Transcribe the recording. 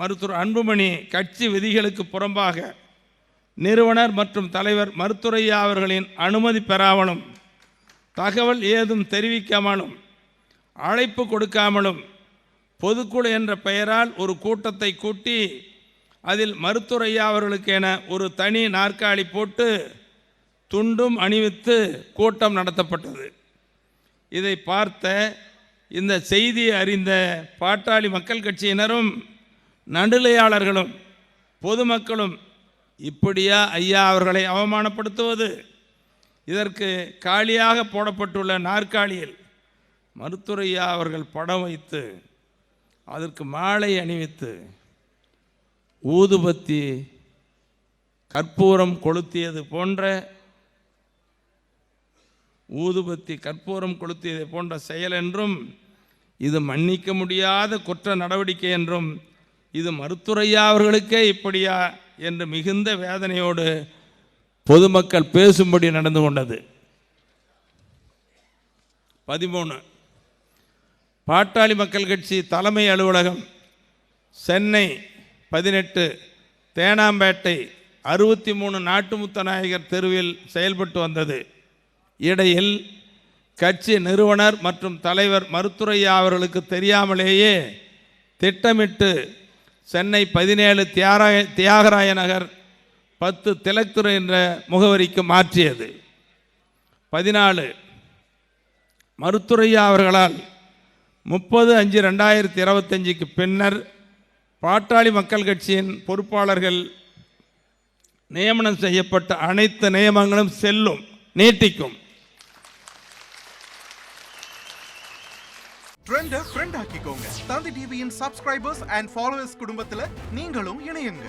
மருத்துவர் அன்புமணி கட்சி விதிகளுக்கு புறம்பாக நிறுவனர் மற்றும் தலைவர் மருத்துரையா அவர்களின் அனுமதி பெறாமலும் தகவல் ஏதும் தெரிவிக்காமலும் அழைப்பு கொடுக்காமலும் பொதுக்குழு என்ற பெயரால் ஒரு கூட்டத்தை கூட்டி அதில் மருத்துரையா அவர்களுக்கென ஒரு தனி நாற்காலி போட்டு துண்டும் அணிவித்து கூட்டம் நடத்தப்பட்டது. இதை பார்த்த இந்த செய்தியை அறிந்த பாட்டாளி மக்கள் கட்சியினரும் நடுநிலையாளர்களும் பொதுமக்களும் இப்படியா ஐயா அவர்களை அவமானப்படுத்துவது? இதற்கு காலியாக போடப்பட்டுள்ள நாற்காலியில் மருத்துரையா அவர்கள் படம் வைத்து அதற்கு மாலை அணிவித்து ஊதுபத்தி கற்பூரம் கொளுத்தியது போன்ற செயல் என்றும் இது மன்னிக்க முடியாத குற்ற நடவடிக்கை என்றும் இது மருத்துரையா அவர்களுக்கே இப்படியா என்று மிகுந்த வேதனையோடு பொதுமக்கள் பேசும்படி நடந்து கொண்டது. 13 பாட்டாளி மக்கள் கட்சி தலைமை அலுவலகம் சென்னை 18 தேனாம்பேட்டை 63 நாட்டுமுத்தநாயகர் தெருவில் செயல்பட்டு வந்தது. இடையில் கட்சி நிறுவனர் மற்றும் தலைவர் மருத்துரையா அவர்களுக்கு தெரியாமலேயே திட்டமிட்டு சென்னை 17 தியாகராய நகர் 10 திலக்துறை என்ற முகவரிக்கு மாற்றியது. 14 மருத்துரையா அவர்களால் 30/5/2025க்கு பின்னர் பாட்டாளி மக்கள் கட்சியின் பொறுப்பாளர்கள் நியமனம் செய்யப்பட்ட அனைத்து நியமனங்களும் செல்லும், நீட்டிக்கும். ட்ரெண்ட ஃப்ரெண்ட் ஆக்கிக்கோங்க. தந்தி டிவியின் சப்ஸ்கிரைபர்ஸ் அண்ட் ஃபாலோவர்ஸ் குடும்பத்தில் நீங்களும் இணையுங்க.